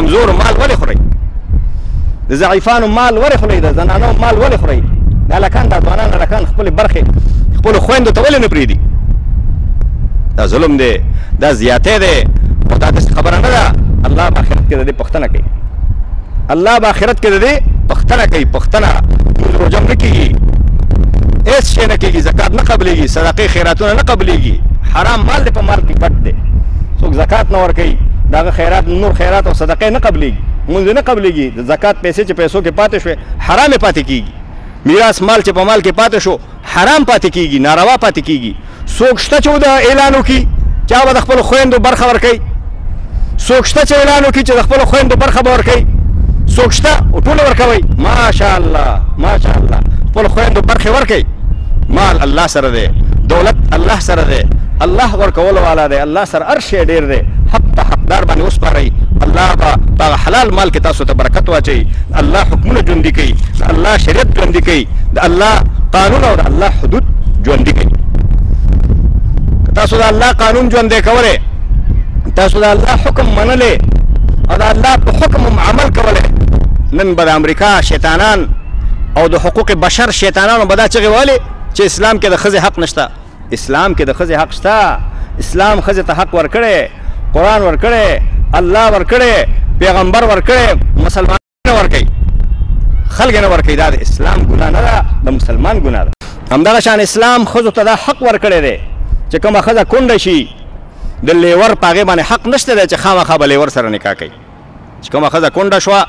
کمزور مال ولې خورئ؟ د ضعیفانو مال ولې خورئ؟ د زنانو مال ولې خورئ؟ دا هلکان دا ځوانان هلکان خپلې برخې خپلو خویندو ته ولې نه پرېږدي؟ دا ظلم دی، دا زیاتی دی، او دا داسې خبره نه ده. الله به آخرت کې د دې پوښتنه کوي. الله به آخرت کې د دې پوښتنه کوي. پوښتنه مونځ روژه نه کېږي، هېڅ شی نه کېږي، زکات نه قبلېږي، صدقې خیراتونه نه قبلېږي، حرام مال دی په مال کې پټ دی. څوک زکات نه ورکوي، د هغه خیرات نور خیرات او صدقې نه قبلېږي، مونځ نه قبلېږي. د زکات پیسې چې پیسو کې پاتې شوې حرامې پاتې کېږي. میراث مال چې په مال کې پاتې شو حرام پاتې کېږي، ناروا پاتې کېږي. څوک شته چې د اعلان وکړي چا به د خپلو خویندو برخه ورکوي؟ څوک شته چې اعلان وکړي چې د خپلو خویندو برخه به ورکوي؟ څوک شته؟ ټوله ورکوئ. ماشاءالله ماشاءالله، خپلو خویندو برخې ورکوئ. مال الله سره دی، دولت الله سره دی، الله ورکولو والا دی، الله سره هر شی ډېر دی. حق په حقدار باندې وسپارئ. الله به په هغه حلال مال کې تاسو ته برکت واچوي. الله حکمونه ژوندي کوي، د الله شریعت ژوندي کوي، د الله قانون او د الله حدود ژوندي کوي. که تاسو د الله قانون ژوندی کولی، تاسو د الله حکم منلی او د الله په حکم هم عمل کولی، نن به د امریکا شیطانان او د حقوق بشر شیطانانو به دا چغې وهلې چې اسلام کې د ښځې حق نشته. اسلام کې د ښځې حق شته. اسلام ښځې ته حق ورکړی، قرآن ورکړی، الله ورکړی، پیغمبر ورکړی، مسلمان نه ورکوي، خلک نه ورکوي. دا د اسلام ګناه نه ده، د مسلمان ګناه ده. همدغه شان اسلام ښځو ته دا حق ورکړی دی چې کومه ښځه کونډه شي، د لیور په هغې باندې حق نشته دی چې خامخا به لیور سره نکاح کوي. چې کومه ښځه کونډه شوه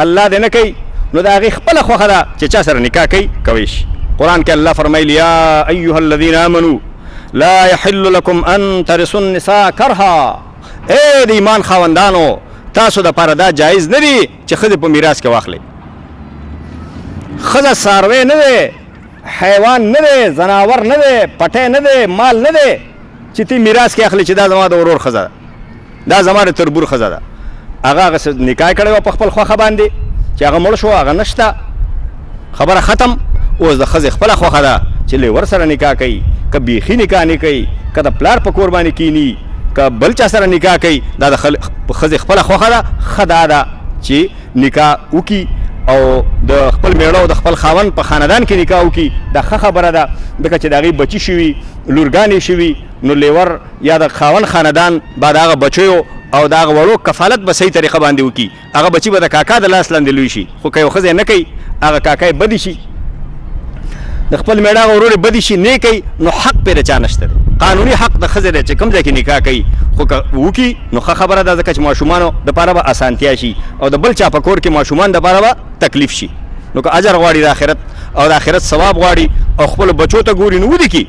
الله دې نه کوي، نو د هغې خپله خوښه ده چې چا سره نکاح کوي کوی شي. قرآن کې الله فرمایلی یا ایها الذین آمنوا لا یحل لکم ان ترثوا النساء کرها. ای د ایمان خاوندانو، تاسو دپاره دا جایز نه دي چې ښځې په میراث کې واخلئ. ښځه څاروی نه دی، حیوان نه دی، ځناور نه دی، پټی نه دی، مال نه دی چې تی میراث کې اخلي چې دا زما د ورور ښځه ده، دا زما د تربور ښځه ده. هغه هغسې نکاح کړی وه په خپل خوښه باندې چې هغه مړ شو، هغه نشته، خبره ختم. اوس د ښځې خپله خوښه ده چې لیور سره نکاح کوي، که بیخي نکاح نه کوي، که د پلار په کور باندې کیني، که بل چا سره نکاح کوي، دا د ښځې خپله خوښه ده. ښه دا ده چې نکاح وکړي او د خپل میړه او د خپل خاوند په خاندان کې نکاح وکړي. دا ښه خبره ده، ځکه چې د هغې بچي شوي، لورګانې شوي، نو لیور یا د خاوند خاندان به د هغه بچیو او د هغه وړو کفالت به صحیح طریقه باندې وکړي. هغه بچي به د کاکا د لاس لاندې لوی شي. خو که یو ښځه نه کوي، هغه کاکا یې بدي شي، د خپل میړه هغه ورور یې بدي شي، نه کوي، نو حق پرې د چا نشته دی. قانوني حق د ښځې دی چې کوم ځای کې نکاح کوي. خو که وکړي نو ښه خبره ده، ځکه چې ماشومانو دپاره به اسانتیا شي او د بل چا په کور کې ماشومان دپاره به تکلیف شي. نو که اجر غواړي د آخرت او د آخرت ثواب غواړي او خپلو بچو ته ګوري، نو ودې کړي.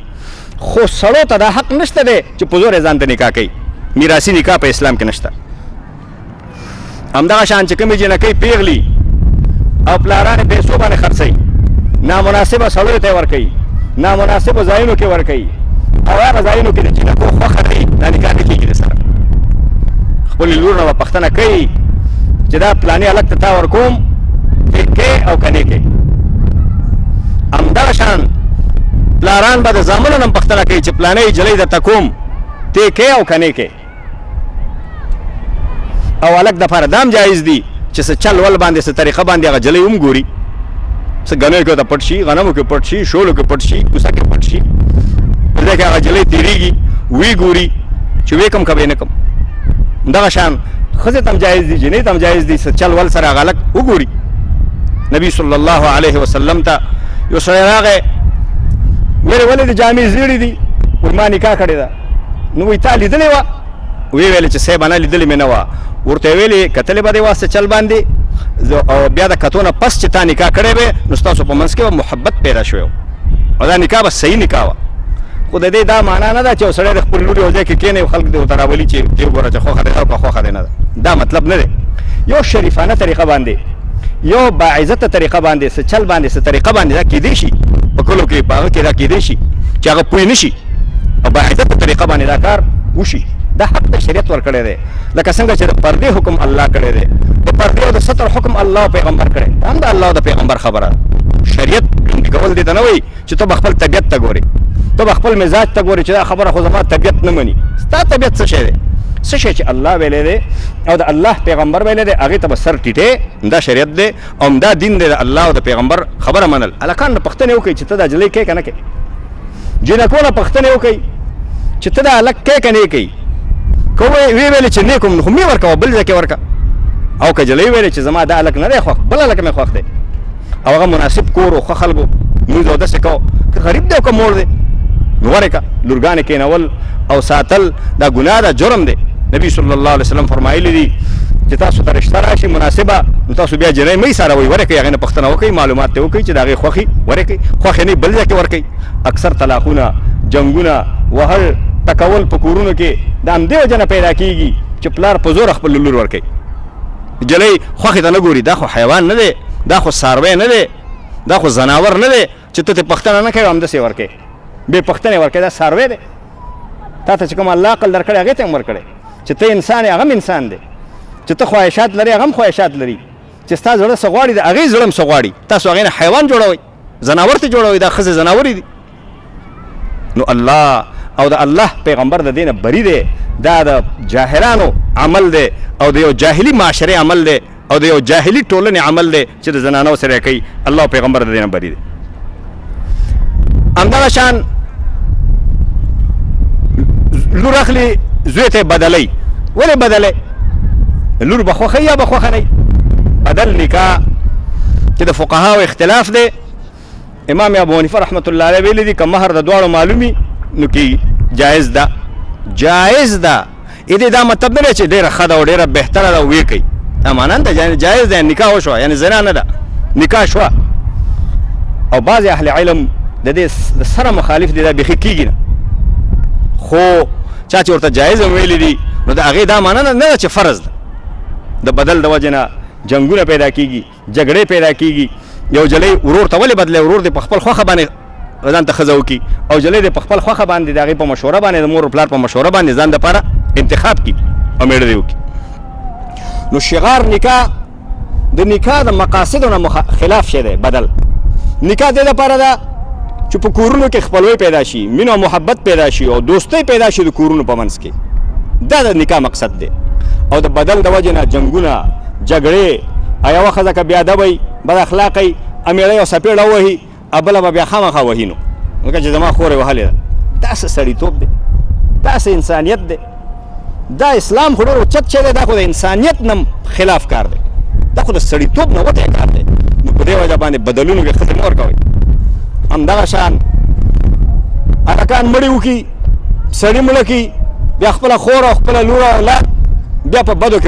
خو سړو ته دا حق نشته دی چې په زور یې ځان ته نکاح کوي. میراثي نکاح په اسلام کې نشته. همدغه شان چې کومې جنکۍ پیغلي او پلاران یې پیسو باندې خرڅوي، نامناسبه سړیو ته یې ورکوي، نامناسبو ځایونو کې ورکوي، او هغه ځایونو کې د جنکو خوښه دی، دا نکاح نه کېږي د سره. خپلې لور نه به پوښتنه کوي چې دا پلاني هلک ته تا ورکوم، ته کې او که نه کې. همدغه شان پلاران به د زامنو نه هم پوښتنه کوي چې پلانۍ نجلۍ درته کوم، ته کې او که نه کې. او هلک دپاره دا هم جایز دي چې څه چل ول باندې څه طریقه باندې هغه جلۍ هم ګوري، څه ګنیو کې ورته پټ شي، غنمو کې پټ شي، شولو کې پټ شي، کوڅه کې پټ شي، پر ځای کې هغه جلۍ تېرېږي، وی ګوري چې وی کم که به یې نه کم. دغه شان ښځې ته هم جایز دي، جنۍ ته هم جایز دي، څه چل ول سره هغه هلک وګوري. نبي صلی الله علیه وسلم ته یو سړی راغی، ویلې ولې د جامې زیړې دي؟ وایي ما نکاح کړې ده. نو وایي تا لیدلې وه؟ ویې ویلې چې صاحب انا لیدلې مې نه وه. ورته یې ویلې کتلې به دې وه څه چل باندې، او بیا د کتو نه پس چې تا نکاح کړی به نو ستاسو په منځ کې به محبت پیدا شوی او دا نکاح به صحیح نکاح وه. خو د دې دا معنا نه ده چې یو سړی د خپل لور یو ځای کې کښېني او خلک دې ورته راولي چې دې وګوره چې خوښه دی او که خوښه دی نه ده. دا مطلب نه دی. یو شریفانه طریقه باندې، یو باعزته طریقه باندې، څه چل باندې، څه طریقه باندې دا کېدی شي په کلو کې، په هغه کې دا کېدی شي چې هغه پوه نه شي او باعزته طریقه باندې دا کار وشي. دا حق د شریعت ورکړی دی، لکه څنګه چې د پردې حکم الله کړی دی، د پردې او د ستر حکم الله او پیغمبر کړی. هم د الله او د پیغمبر خبره. شریعت ژوندي کول دې ته نه وایي چې ته به خپل طبیعت ته ګورې، ته به خپل مزاج ته ګورې چې دا خبره خو زما طبیعت نه مني. ستا طبیعت څه شی دی؟ څه شی چې الله ویلی دی او د الله پیغمبر ویلی دی هغې ته به سر ټیټې دا شریعت دی او همدا دین دی د الله او د پیغمبر خبره منل هلکان نه پوښتنې وکړئ چې ته دا جلۍ کوې که نه کوې جینکو نه پوښتنې وکړئ چې ته دا هلک کوې که نه یې کوي که ویې ویلې چې نه کوم نو خو مې ورکوه بل ځای کې ورکه او که جلۍ ویلې چې زما دا هلک نه دی خوښ بل هلک مې خوښ دی او هغه مناسب کور و ښه خلکو لمونځ او داسې کوو که غریب دی او که موړ دی نو ورې که لورګانې کېنول او ساتل دا ګناه ده جرم دی نبی صلی الله علیه وسلم فرمایلی دي چې تاسو ته رشته راشي مناسبه نو تاسو بیا جنۍ مه ایساروئ ورې کوئ هغې نه پوښتنه وکړئ معلومات ترې وکړئ چې د هغې خوښي ورې کوئ خوښې نه بل ځای کې ورکوئ اکثر طلاقونه جنګونه وهل ټکول په کورونو کې د همدې وجه نه پیدا کېږي چې پلار په زوره خپل لور ورکوي جلۍ خوښې ته نه ګوري دا خو حیوان نه دی دا خو څاروی نه دی دا خو ځناور نه دی چې ته ترې پوښتنه نه کوې همداسې ورکوې بې پوښتنې ورکوې دا څاروی دی تا ته چې کوم الله عقل در کړی هغې ته هم ورکړی چې ته انسان یې هغه هم انسان دی چې ته خواهشات لري هغه هم خواهشات لري چې ستا زړه څه غواړي د هغې زړه هم څه غواړي تاسو هغې نه حیوان جوړوئ ځناور ته جوړوئ دا ښځې ځناورې دي نو الله او د الله پیغمبر د دې نه بري دی دا د جاهلانو عمل دی او د یو جاهلي معاشرې عمل دی او د یو جاهلي ټولنې عمل دی چې د زنانو سره یې کوي الله پیغمبر د دې نه بري دی همدغه شان لور اخلي زوی ته بدلوي ولې بدلې لور به خوښوي یا به خوښه نه بدل نکاح چې د فقهاو اختلاف دی امام ابو حنیفه رحمت الله علیه ویلي دي که مهر د دواړو معلومي نو کې جایز ده جایز ده دې دا مطلب نه دی چې ډېره ښه ده او ډېره بهتره ده او ویې کوي دا معنا نه ده جایز ده نکاح وشوه یعنې زنا نه ده نکاح شوه او بعضې اهل علم د دې سره مخالف دي دا بیخي کېږي نه خو چا چې ورته جایز هم ویلي دي نو د هغې دا معنا نه ده چې فرض ده د بدل د وجې نه جنګونه پیدا کېږي جګړې پیدا کېږي یو جلۍ ورور ته ولې بدلوي ورور دې په خپل خوښه باندې ځان ته ښځه وکړي او جلۍ دې په خپل خوښه باندې د هغې په مشوره باندې د مور پلار په مشوره باندې ځان دپاره انتخاب کړي او مېړه دې وکړي نو شغار نکاح د نکاح د مقاصدو نه خلاف شی دی بدل نکاح دې دپاره ده چې په کورونو کې خپلوۍ پیدا شي مینه او محبت پیدا شي او دوستۍ پیدا شي د کورونو په منځ کې دا د نکاح مقصد دی او د بدل د وجې نه جنګونه جګړې یوه ښځه که بېادبه وي بد اخلاقه وي میړه یو څپېړه ووهي بله به بیا خامخا وهي نو لکه چې زما خور یې وهلې ده دا څه سړیتوب دی دا څه انسانیت دی دا اسلام خو ډېر اوچت شی دی دا خو د انسانیت نه خلاف کار دی دا خو د سړیتوب نه وتی کار دی نو په دې وجه باندې بدلونو کې ښځې مه ورکوئ همدغه شان هلکان مړي وکړي سړي مړه کړي بیا خپله خور او خپله لور او اولاد بیا په بدو کې